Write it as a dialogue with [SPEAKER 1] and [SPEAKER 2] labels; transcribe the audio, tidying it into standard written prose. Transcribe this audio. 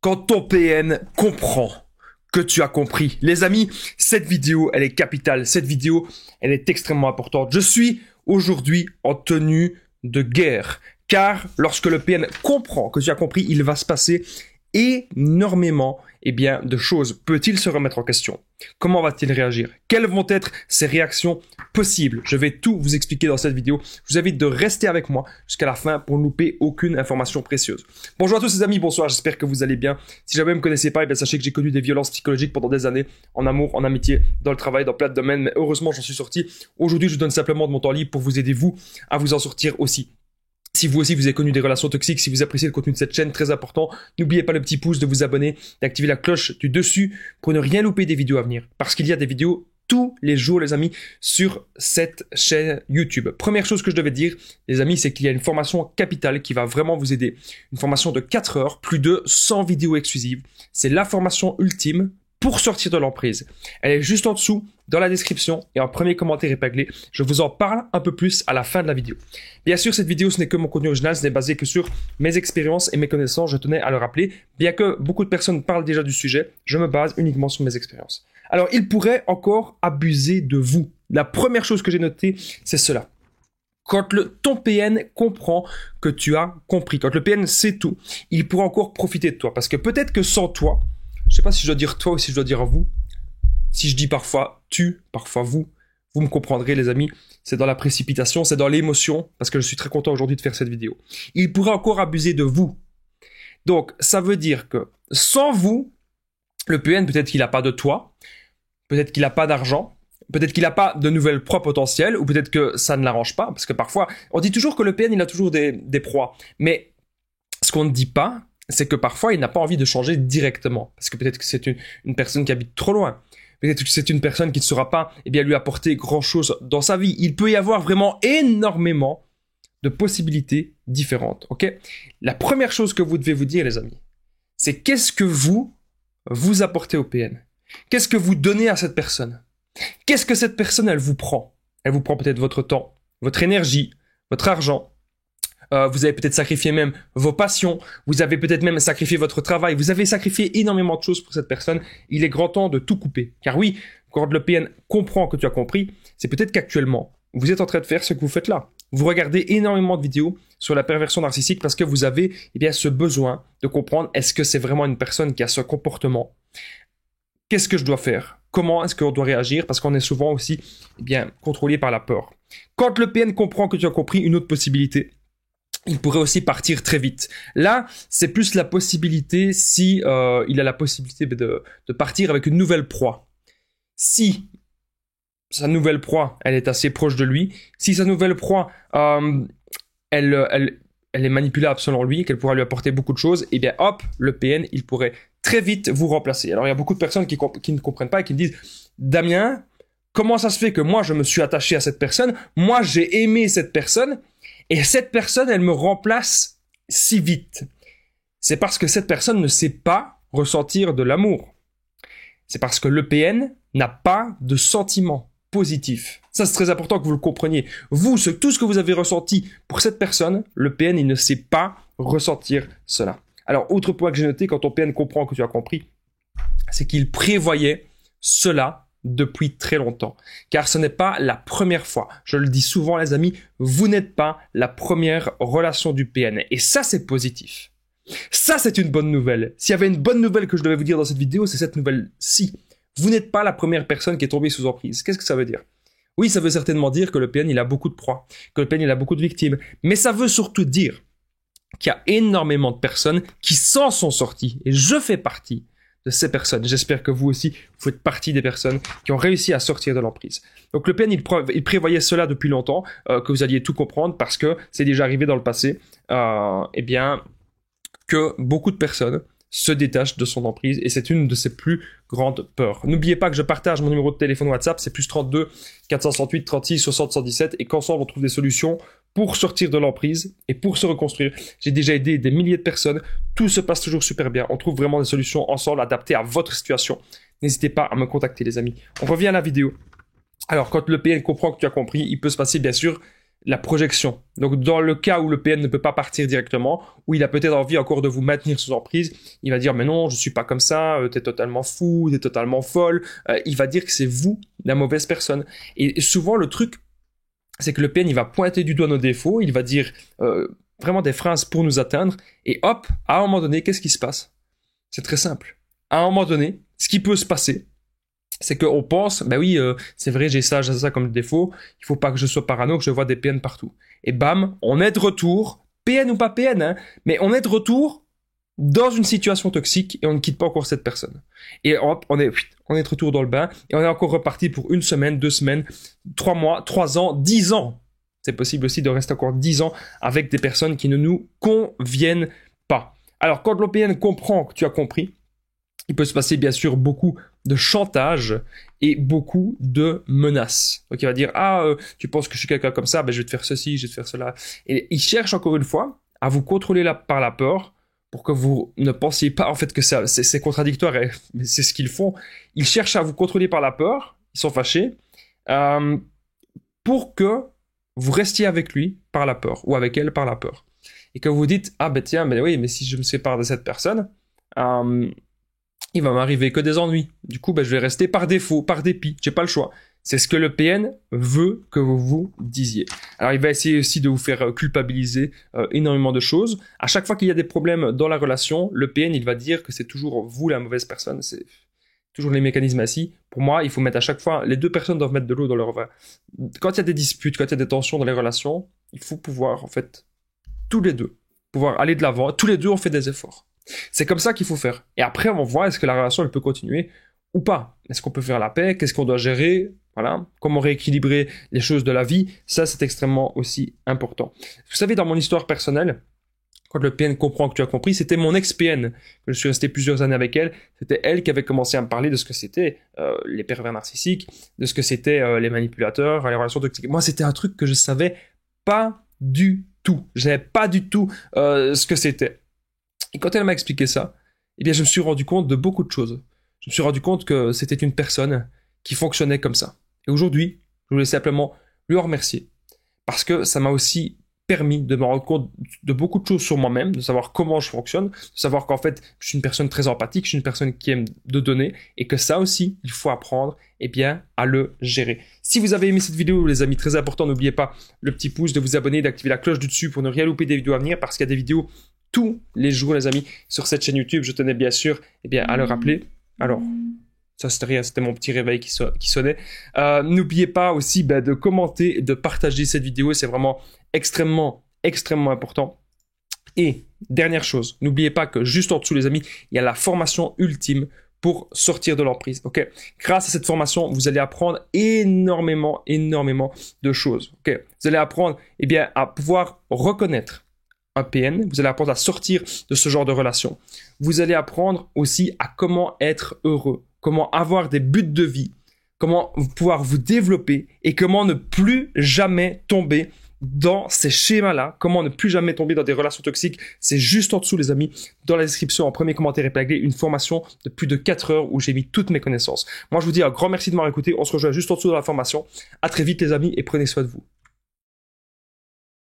[SPEAKER 1] Quand ton PN comprend que tu as compris. Les amis, cette vidéo, elle est capitale. Cette vidéo, elle est extrêmement importante. Je suis aujourd'hui en tenue de guerre. Car lorsque le PN comprend que tu as compris, il va se passer énormément de choses. Peut-il se remettre en question? Comment va-t-il réagir? Quelles vont être ses réactions possibles? Je vais tout vous expliquer dans cette vidéo. Je vous invite de rester avec moi jusqu'à la fin pour ne louper aucune information précieuse. Bonjour à tous les amis, bonsoir, j'espère que vous allez bien. Si jamais vous ne me connaissez pas, sachez que j'ai connu des violences psychologiques pendant des années, en amour, en amitié, dans le travail, dans plein de domaines, mais heureusement j'en suis sorti. Aujourd'hui, je vous donne simplement de mon temps libre pour vous aider vous à vous en sortir aussi. Si vous aussi vous avez connu des relations toxiques, si vous appréciez le contenu de cette chaîne, très important, n'oubliez pas le petit pouce, de vous abonner, d'activer la cloche du dessus pour ne rien louper des vidéos à venir. Parce qu'il y a des vidéos tous les jours, les amis, sur cette chaîne YouTube. Première chose que je devais dire, les amis, c'est qu'il y a une formation capitale qui va vraiment vous aider. Une formation de 4 heures, plus de 100 vidéos exclusives. C'est la formation ultime pour sortir de l'emprise. Elle est juste en dessous, dans la description et en premier commentaire épinglé. Je vous en parle un peu plus à la fin de la vidéo. Bien sûr, cette vidéo, ce n'est que mon contenu original, ce n'est basé que sur mes expériences et mes connaissances, je tenais à le rappeler. Bien que beaucoup de personnes parlent déjà du sujet, je me base uniquement sur mes expériences. Alors, il pourrait encore abuser de vous. La première chose que j'ai notée, c'est cela. Quand ton PN comprend que tu as compris, quand le PN sait tout, il pourra encore profiter de toi. Parce que peut-être que sans toi, je sais pas si je dois dire toi ou si je dois dire vous. Si je dis parfois tu, parfois vous me comprendrez les amis. C'est dans la précipitation, c'est dans l'émotion, parce que je suis très content aujourd'hui de faire cette vidéo. Il pourrait encore abuser de vous. Donc, ça veut dire que sans vous, le PN, peut-être qu'il n'a pas de toi, peut-être qu'il n'a pas d'argent, peut-être qu'il n'a pas de nouvelles proies potentielles, ou peut-être que ça ne l'arrange pas, parce que parfois, on dit toujours que le PN, il a toujours des proies. Mais ce qu'on ne dit pas, c'est que parfois, il n'a pas envie de changer directement. Parce que peut-être que c'est une personne qui habite trop loin. Peut-être que c'est une personne qui ne saura pas lui apporter grand-chose dans sa vie. Il peut y avoir vraiment énormément de possibilités différentes. Ok? La première chose que vous devez vous dire, les amis, c'est qu'est-ce que vous apportez au PN? Qu'est-ce que vous donnez à cette personne? Qu'est-ce que cette personne, elle vous prend? Elle vous prend peut-être votre temps, votre énergie, votre argent. Vous avez peut-être sacrifié même vos passions, vous avez peut-être même sacrifié votre travail, vous avez sacrifié énormément de choses pour cette personne. Il est grand temps de tout couper. Car oui, quand le PN comprend que tu as compris, c'est peut-être qu'actuellement, vous êtes en train de faire ce que vous faites là. Vous regardez énormément de vidéos sur la perversion narcissique parce que vous avez ce besoin de comprendre est-ce que c'est vraiment une personne qui a ce comportement? Qu'est-ce que je dois faire? Comment est-ce qu'on doit réagir? Parce qu'on est souvent aussi contrôlé par la peur. Quand le PN comprend que tu as compris, une autre possibilité, il pourrait aussi partir très vite. Là, c'est plus la possibilité si il a la possibilité de partir avec une nouvelle proie. Si sa nouvelle proie, elle est assez proche de lui, si sa nouvelle proie, elle est manipulable selon lui, qu'elle pourra lui apporter beaucoup de choses, hop, le PN, il pourrait très vite vous remplacer. Alors, il y a beaucoup de personnes qui ne comprennent pas et qui me disent « Damien, comment ça se fait que moi, je me suis attaché à cette personne, moi, j'ai aimé cette personne, et cette personne, elle me remplace si vite. » C'est parce que cette personne ne sait pas ressentir de l'amour. C'est parce que le PN n'a pas de sentiments positifs. Ça, c'est très important que vous le compreniez. Vous, tout ce que vous avez ressenti pour cette personne, le PN, il ne sait pas ressentir cela. Alors, autre point que j'ai noté, quand ton PN comprend que tu as compris, c'est qu'il prévoyait cela depuis très longtemps. Car ce n'est pas la première fois. Je le dis souvent, les amis, vous n'êtes pas la première relation du PN. Et ça, c'est positif. Ça, c'est une bonne nouvelle. S'il y avait une bonne nouvelle que je devais vous dire dans cette vidéo, c'est cette nouvelle-ci. Vous n'êtes pas la première personne qui est tombée sous emprise. Qu'est-ce que ça veut dire? Oui, ça veut certainement dire que le PN, il a beaucoup de proies, que le PN, il a beaucoup de victimes. Mais ça veut surtout dire qu'il y a énormément de personnes qui s'en sont sorties. Et je fais partie de ces personnes. J'espère que vous aussi, vous faites partie des personnes qui ont réussi à sortir de l'emprise. Donc le PN, il prévoyait cela depuis longtemps, que vous alliez tout comprendre parce que c'est déjà arrivé dans le passé, que beaucoup de personnes se détachent de son emprise et c'est une de ses plus grandes peurs. N'oubliez pas que je partage mon numéro de téléphone WhatsApp, c'est plus 32 468 36 60 117 et qu'ensemble on trouve des solutions pour sortir de l'emprise et pour se reconstruire. J'ai déjà aidé des milliers de personnes, tout se passe toujours super bien, on trouve vraiment des solutions ensemble adaptées à votre situation. N'hésitez pas à me contacter les amis. On revient à la vidéo. Alors quand le PN comprend que tu as compris, il peut se passer bien sûr la projection. Donc, dans le cas où le PN ne peut pas partir directement, où il a peut-être envie encore de vous maintenir sous emprise, il va dire, mais non, je suis pas comme ça, t'es totalement fou, t'es totalement folle. Il va dire que c'est vous, la mauvaise personne. Et souvent, le truc, c'est que le PN, il va pointer du doigt nos défauts, il va dire vraiment des phrases pour nous atteindre, et hop, à un moment donné, qu'est-ce qui se passe? C'est très simple. À un moment donné, ce qui peut se passer, c'est qu'on pense, ben oui, c'est vrai, j'ai ça comme défaut, il faut pas que je sois parano, que je vois des PN partout. Et bam, on est de retour, PN ou pas PN, hein, mais on est de retour dans une situation toxique et on ne quitte pas encore cette personne. Et hop, on est de retour dans le bain et on est encore reparti pour 1 semaine, 2 semaines, 3 mois, 3 ans, 10 ans. C'est possible aussi de rester encore 10 ans avec des personnes qui ne nous conviennent pas. Alors, quand l'OPN comprend que tu as compris, il peut se passer bien sûr beaucoup de chantage et beaucoup de menaces. Donc il va dire, tu penses que je suis quelqu'un comme ça, ben je vais te faire ceci, je vais te faire cela. Et il cherche encore une fois à vous contrôler par la peur pour que vous ne pensiez pas en fait que c'est contradictoire, mais c'est ce qu'ils font. Ils cherchent à vous contrôler par la peur, ils sont fâchés, pour que vous restiez avec lui par la peur ou avec elle par la peur. Et que vous dites, tiens, mais oui, mais si je me sépare de cette personne, il va m'arriver que des ennuis. Du coup, je vais rester par défaut, par dépit. J'ai pas le choix. C'est ce que le PN veut que vous vous disiez. Alors, il va essayer aussi de vous faire culpabiliser énormément de choses. À chaque fois qu'il y a des problèmes dans la relation, le PN, il va dire que c'est toujours vous la mauvaise personne. C'est toujours les mécanismes assis. Pour moi, il faut mettre à chaque fois, les deux personnes doivent mettre de l'eau dans leur vin. Quand il y a des disputes, quand il y a des tensions dans les relations, il faut pouvoir, en fait, tous les deux, pouvoir aller de l'avant. Tous les deux, on fait des efforts. C'est comme ça qu'il faut faire. Et après, on voit est-ce que la relation, elle peut continuer ou pas. Est-ce qu'on peut faire la paix? Qu'est-ce qu'on doit gérer? Voilà. Comment rééquilibrer les choses de la vie? Ça, c'est extrêmement aussi important. Vous savez, dans mon histoire personnelle, quand le PN comprend que tu as compris, c'était mon ex-PN, que je suis resté plusieurs années avec elle. C'était elle qui avait commencé à me parler de ce que c'était les pervers narcissiques, de ce que c'était les manipulateurs, les relations toxiques. Moi, c'était un truc que je savais pas du tout. Je savais pas du tout ce que c'était. Et quand elle m'a expliqué ça, eh bien, je me suis rendu compte de beaucoup de choses. Je me suis rendu compte que c'était une personne qui fonctionnait comme ça. Et aujourd'hui, je voulais simplement lui en remercier. Parce que ça m'a aussi permis de me rendre compte de beaucoup de choses sur moi-même, de savoir comment je fonctionne, de savoir qu'en fait, je suis une personne très empathique, je suis une personne qui aime de donner, et que ça aussi, il faut apprendre, eh bien, à le gérer. Si vous avez aimé cette vidéo, les amis, très important, n'oubliez pas le petit pouce, de vous abonner, d'activer la cloche du dessus pour ne rien louper des vidéos à venir, parce qu'il y a des vidéos tous les jours, les amis, sur cette chaîne YouTube. Je tenais bien sûr à le rappeler. Alors, ça c'était rien, c'était mon petit réveil qui sonnait. N'oubliez pas aussi de commenter et de partager cette vidéo. C'est vraiment extrêmement, extrêmement important. Et dernière chose, n'oubliez pas que juste en dessous, les amis, il y a la formation ultime pour sortir de l'emprise. Ok. Grâce à cette formation, vous allez apprendre énormément, énormément de choses. Ok. Vous allez apprendre à pouvoir reconnaître un PN, vous allez apprendre à sortir de ce genre de relation. Vous allez apprendre aussi à comment être heureux, comment avoir des buts de vie, comment pouvoir vous développer et comment ne plus jamais tomber dans ces schémas-là, comment ne plus jamais tomber dans des relations toxiques. C'est juste en dessous, les amis, dans la description, en premier commentaire épinglé, une formation de plus de 4 heures où j'ai mis toutes mes connaissances. Moi, je vous dis un grand merci de m'avoir écouté. On se rejoint juste en dessous dans la formation. À très vite, les amis, et prenez soin de vous.